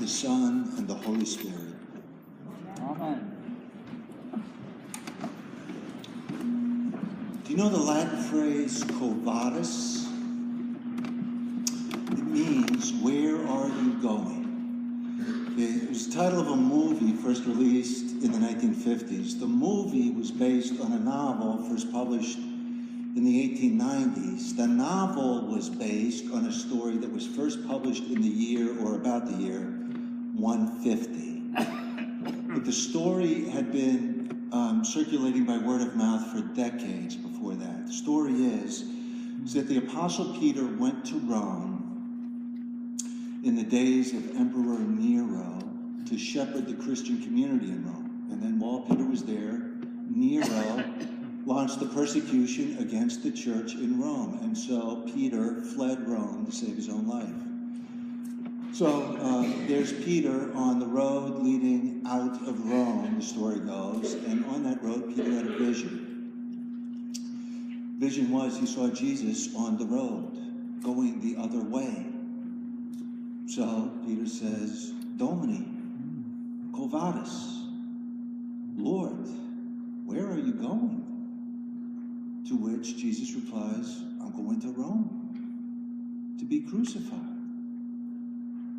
the Son, and the Holy Spirit. Amen. Do you know the Latin phrase quo vadis? It means, where are you going? It was the title of a movie first released in the 1950s. The movie was based on a novel first published in the 1890s. The novel was based on a story that was first published in the year, or about the year, 150. But the story had been circulating by word of mouth for decades before that. The story is that the Apostle Peter went to Rome in the days of Emperor Nero to shepherd the Christian community in Rome. And then while Peter was there, Nero launched the persecution against the church in Rome. And so Peter fled Rome to save his own life. So there's Peter on the road leading out of Rome, the story goes, and on that road Peter had a vision. Vision was he saw Jesus on the road, going the other way. So Peter says, Domini, quo vadis? Lord, where are you going? To which Jesus replies, I'm going to Rome to be crucified.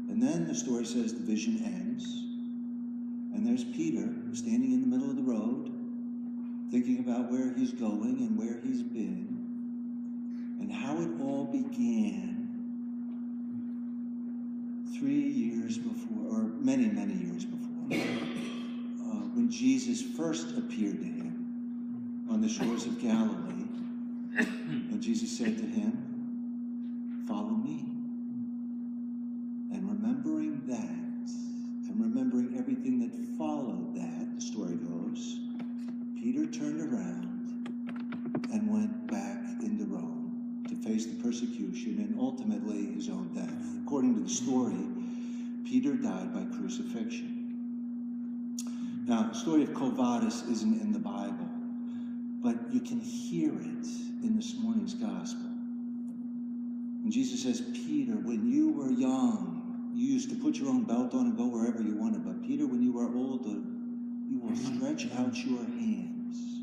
And then the story says the vision ends, and there's Peter standing in the middle of the road, thinking about where he's going and where he's been, and how it all began 3 years before, or many, many years before, when Jesus first appeared to him on the shores of Galilee, and Jesus said to him, follow me. And remembering that, and remembering everything that followed that, the story goes, Peter turned around and went back into Rome to face the persecution and ultimately his own death. According to the story, Peter died by crucifixion. Now, the story of quo vadis isn't in the Bible, but you can hear it in this morning's gospel. And Jesus says, Peter, when you were young, you used to put your own belt on and go wherever you wanted. But Peter, when you are older, you will stretch out your hands.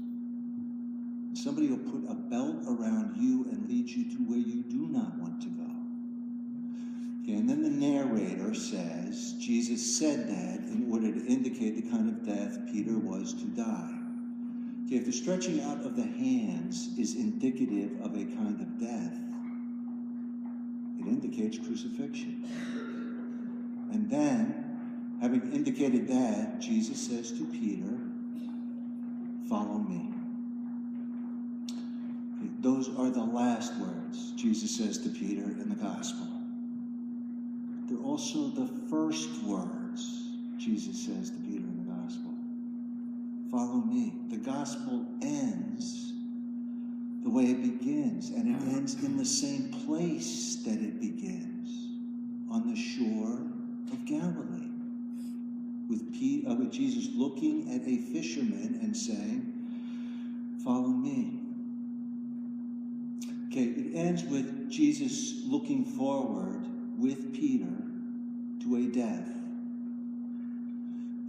Somebody will put a belt around you and lead you to where you do not want to go. Okay, and then the narrator says, Jesus said that in order to indicate the kind of death Peter was to die. Okay, if the stretching out of the hands is indicative of a kind of death, it indicates crucifixion. And then, having indicated that, Jesus says to Peter, follow me. Okay, those are the last words Jesus says to Peter in the gospel. They're also the first words Jesus says to Peter in the gospel. Follow me. The gospel ends the way it begins, and it ends in the same place that it begins, on the shore of Galilee, with Jesus looking at a fisherman and saying, follow me. Okay, it ends with Jesus looking forward with Peter to a death.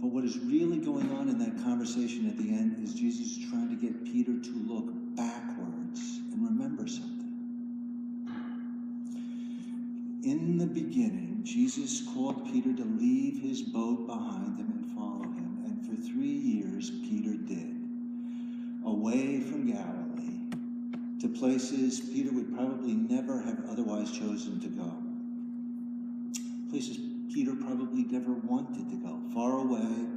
But what is really going on in that conversation at the end is Jesus is trying to get Peter to look backwards and remember something. In the beginning, Jesus called Peter to leave his boat behind him and follow him. And for 3 years, Peter did. Away from Galilee to places Peter would probably never have otherwise chosen to go. Places Peter probably never wanted to go. Far away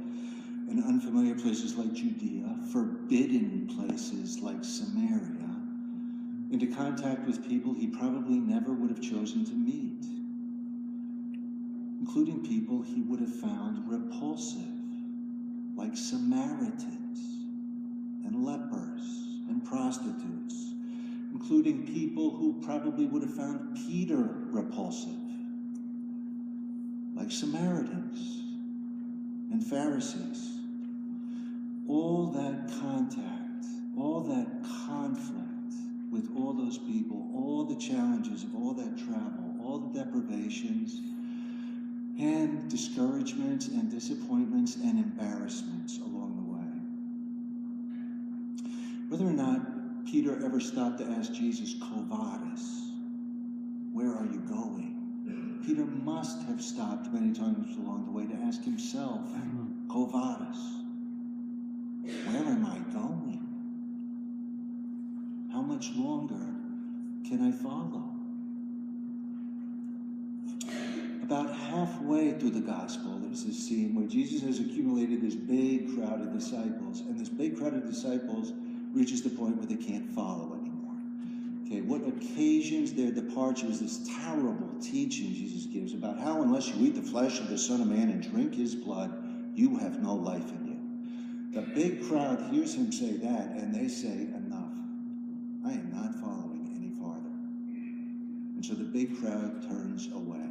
and unfamiliar places like Judea, forbidden places like Samaria, into contact with people he probably never would have chosen to meet, including people he would have found repulsive, like Samaritans and lepers and prostitutes, including people who probably would have found Peter repulsive, like Samaritans and Pharisees. All that contact, all that conflict with all those people, all the challenges of all that travel, all the deprivations, and discouragements and disappointments and embarrassments along the way. Whether or not Peter ever stopped to ask Jesus, Quo vadis, where are you going? Peter must have stopped many times along the way to ask himself, Quo vadis, where am I going? How much longer can I follow? About halfway through the gospel, there's this scene where Jesus has accumulated this big crowd of disciples, and this big crowd of disciples reaches the point where they can't follow anymore. Okay, what occasions their departure is this terrible teaching Jesus gives about how unless you eat the flesh of the Son of Man and drink his blood, you have no life in you. The big crowd hears him say that, and they say, enough. I am not following any farther. And so the big crowd turns away.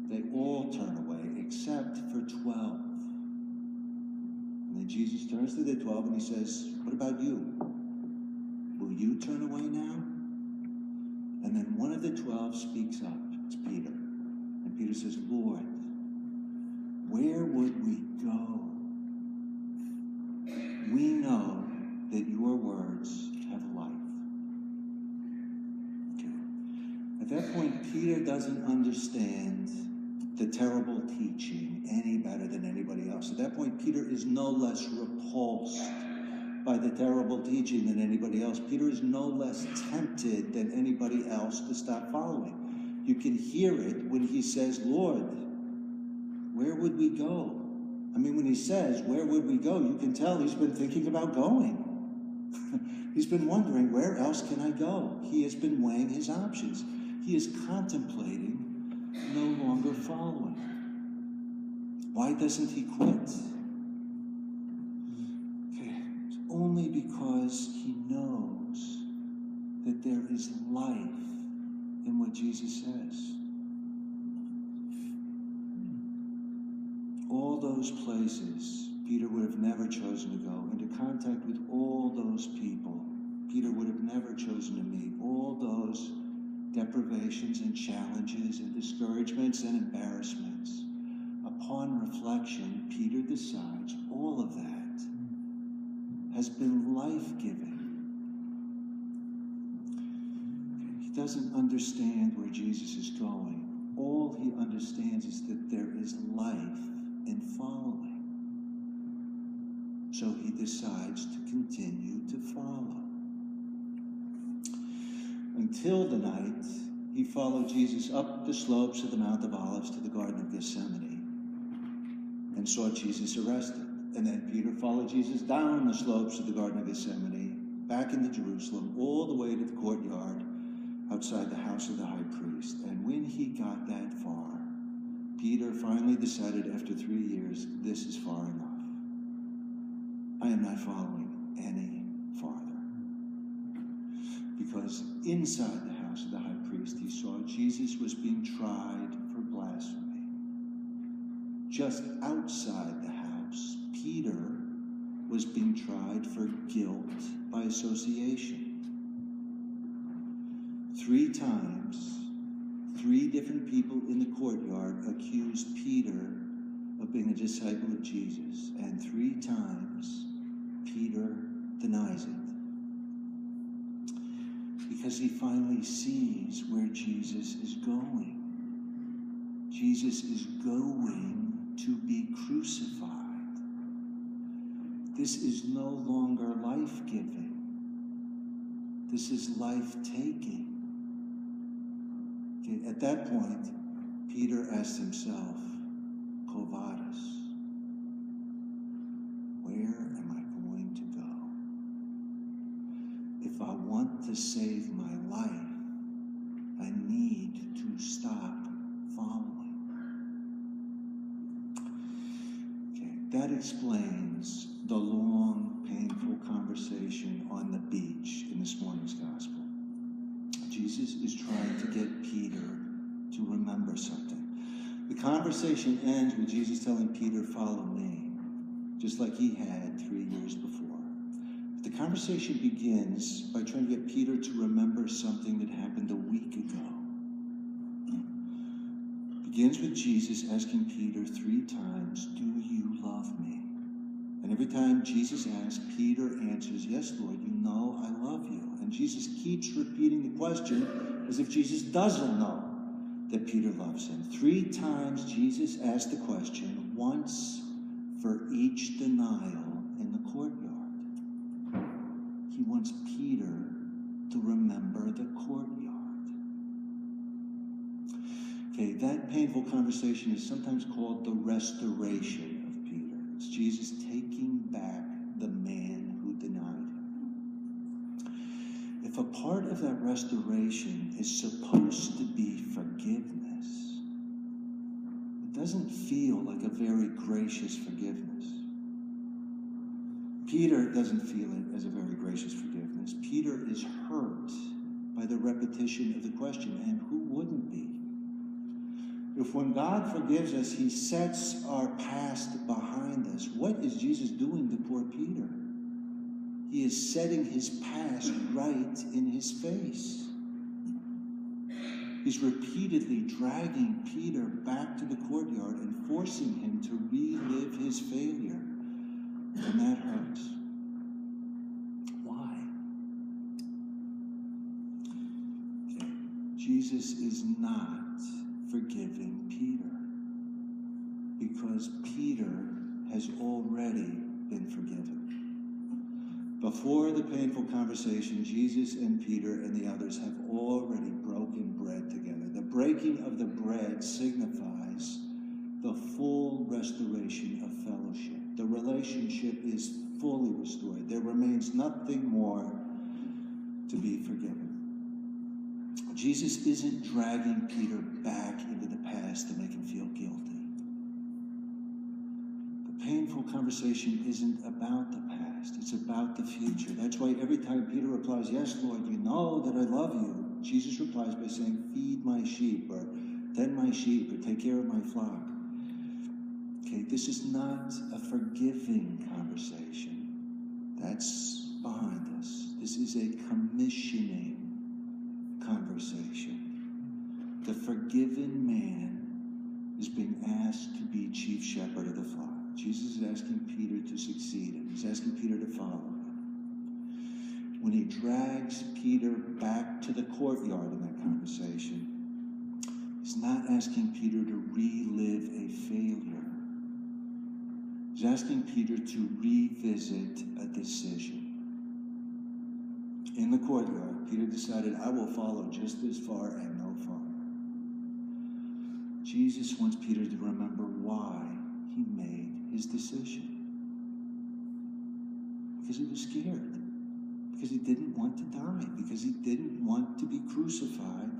They all turn away except for 12. And then Jesus turns to the 12 and he says, what about you? Will you turn away now? And then one of the 12 speaks up. It's Peter. And Peter says, Lord, where would we go? We know that your words have life. Okay. At that point, Peter doesn't understand the terrible teaching any better than anybody else. At that point, Peter is no less repulsed by the terrible teaching than anybody else. Peter is no less tempted than anybody else to stop following. You can hear it when he says, Lord, where would we go? I mean, when he says, where would we go? You can tell he's been thinking about going. He's been wondering, where else can I go? He has been weighing his options. He is contemplating no longer following. Why doesn't he quit? Okay, it's only because he knows that there is life in what Jesus says. All those places Peter would have never chosen to go, into contact with all those people Peter would have never chosen to meet, all those deprivations and challenges and discouragements and embarrassments. Upon reflection, Peter decides all of that has been life-giving. He doesn't understand where Jesus is going. All he understands is that there is life in following. So he decides to continue to follow. Until the night he followed Jesus up the slopes of the Mount of Olives to the Garden of Gethsemane and saw Jesus arrested. And then Peter followed Jesus down the slopes of the Garden of Gethsemane, back into Jerusalem, all the way to the courtyard outside the house of the high priest. And when he got that far, Peter finally decided after 3 years, this is far enough. I am not following any farther. Because inside the house of the high priest, he saw Jesus was being tried for blasphemy. Just outside the house, Peter was being tried for guilt by association. 3 times, 3 different people in the courtyard accused Peter of being a disciple of Jesus, and 3 times Peter denies it. Because he finally sees where Jesus is going. Jesus is going to be crucified. This is no longer life-giving. This is life-taking. Okay, at that point, Peter asked himself, Quo vadis, where am I going to go? If I want to save my life, I need to stop following. Okay, that explains the long, painful conversation on the beach in this morning's gospel. Jesus is trying to get Peter to remember something. The conversation ends with Jesus telling Peter, follow me, just like he had 3 years before. The conversation begins by trying to get Peter to remember something that happened a week ago. Begins with Jesus asking Peter 3 times, do you love me? And every time Jesus asks, Peter answers, yes, Lord, you know I love you. And Jesus keeps repeating the question as if Jesus doesn't know that Peter loves him. 3 times Jesus asked the question, once for each denial in the courtyard. He wants Peter to remember the courtyard. Okay, that painful conversation is sometimes called the restoration of Peter. It's Jesus taking back the man who denied him. If a part of that restoration is supposed to be forgiveness, it doesn't feel like a very gracious forgiveness. Peter doesn't feel it as a very gracious forgiveness. Peter is hurt by the repetition of the question, and who wouldn't be? If when God forgives us, he sets our past behind us, what is Jesus doing to poor Peter? He is setting his past right in his face. He's repeatedly dragging Peter back to the courtyard and forcing him to relive his failure. And that hurts. Why? Okay. Jesus is not forgiving Peter because Peter has already been forgiven. Before the painful conversation, Jesus and Peter and the others have already broken bread together. The breaking of the bread signifies the full restoration of fellowship. The relationship is fully restored. There remains nothing more to be forgiven. Jesus isn't dragging Peter back into the past to make him feel guilty. The painful conversation isn't about the past. It's about the future. That's why every time Peter replies, yes, Lord, you know that I love you, Jesus replies by saying, feed my sheep, or tend my sheep, or take care of my flock. Okay, this is not a forgiving conversation. That's behind us. This is a commissioning conversation. The forgiven man is being asked to be chief shepherd of the flock. Jesus is asking Peter to succeed him. He's asking Peter to follow him. When he drags Peter back to the courtyard in that conversation, he's not asking Peter to relive a failure. He's asking Peter to revisit a decision. In the courtyard, Peter decided, I will follow just this far and no farther. Jesus wants Peter to remember why he made his decision. Because he was scared. Because he didn't want to die. Because he didn't want to be crucified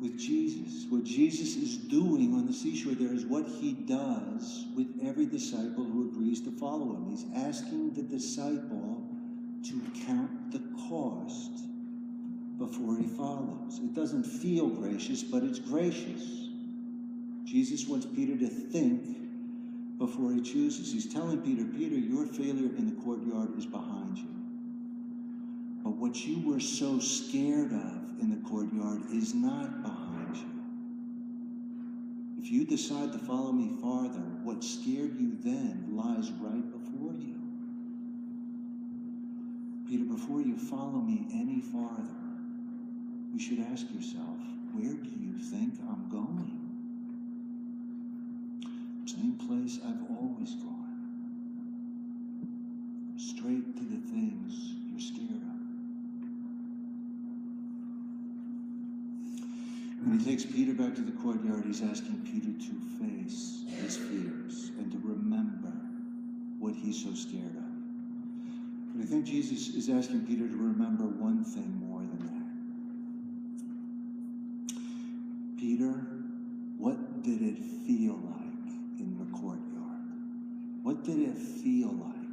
with Jesus. What Jesus is doing on the seashore there is what he does with every disciple who agrees to follow him. He's asking the disciple to count the cost before he follows. It doesn't feel gracious, but it's gracious. Jesus wants Peter to think before he chooses. He's telling Peter, Peter, your failure in the courtyard is behind you. But what you were so scared of in the courtyard is not behind you. If you decide to follow me farther, what scared you then lies right before you. Peter, before you follow me any farther, you should ask yourself, where do you think I'm going? Same place I've always gone. Straight to the things you're scared of. When he takes Peter back to the courtyard, he's asking Peter to face his fears and to remember what he's so scared of. But I think Jesus is asking Peter to remember one thing more than that. Peter, what did it feel like in the courtyard? What did it feel like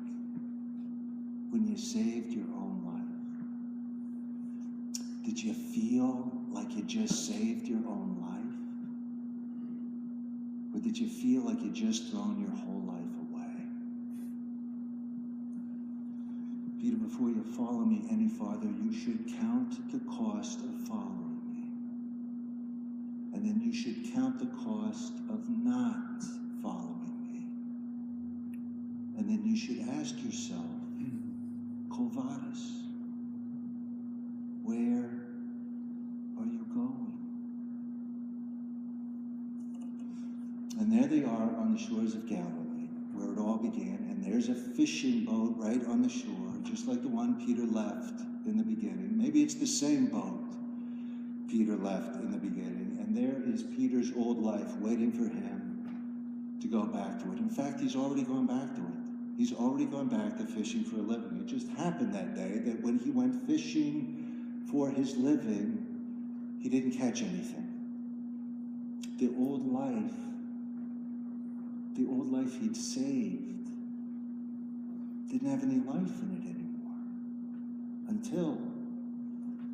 when you saved your own life? Did you feel like you just saved your own life? Or did you feel like you just thrown your whole life away? Peter, before you follow me any farther, you should count the cost of following me. And then you should count the cost of not following me. And then you should ask yourself, Quo Vadis, where are you going? And there they are on the shores of Galilee, where it all began. And there's a fishing boat right on the shore, just like the one Peter left in the beginning. Maybe it's the same boat Peter left in the beginning. And there is Peter's old life waiting for him to go back to it. In fact, he's already gone back to it. He's already gone back to fishing for a living. It just happened that day that when he went fishing for his living, he didn't catch anything. The old life he'd saved didn't have any life in it anymore. Until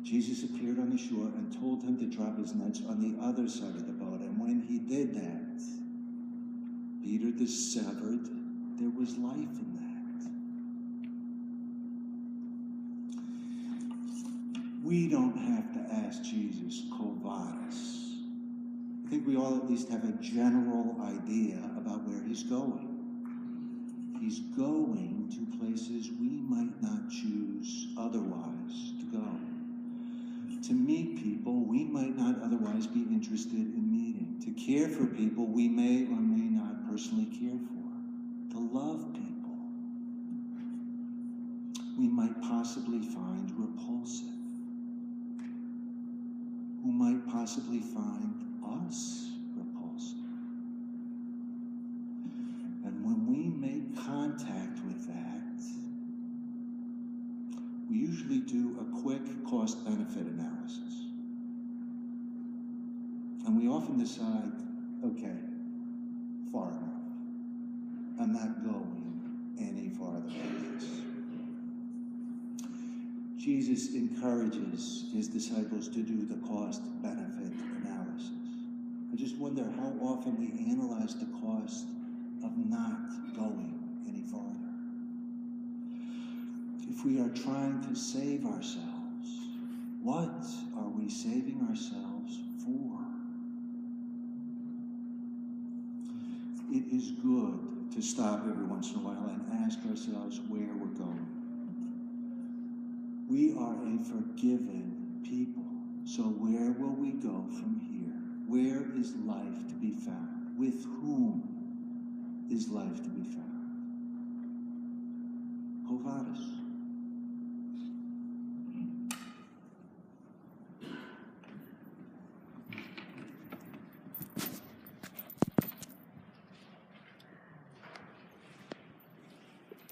Jesus appeared on the shore and told him to drop his nets on the other side of the boat. And when he did that, Peter discovered there was life in that. We don't have to ask Jesus, Quo Vadis. I think we all at least have a general idea about where he's going. He's going to places we might not choose otherwise to go. To meet people we might not otherwise be interested in meeting. To care for people we may or may not personally care for. To love people we might possibly find repulsive. Who might possibly find us repulsive. And when we make contact with that, we usually do a quick cost-benefit analysis. And we often decide, okay, far enough. I'm not going any farther than this. Jesus encourages his disciples to do the cost-benefit analysis. I just wonder how often we analyze the cost of not going any farther. If we are trying to save ourselves, what are we saving ourselves for? It is good to stop every once in a while and ask ourselves where we're going. We are a forgiven people, so where will we go from here? Where is life to be found? With whom is life to be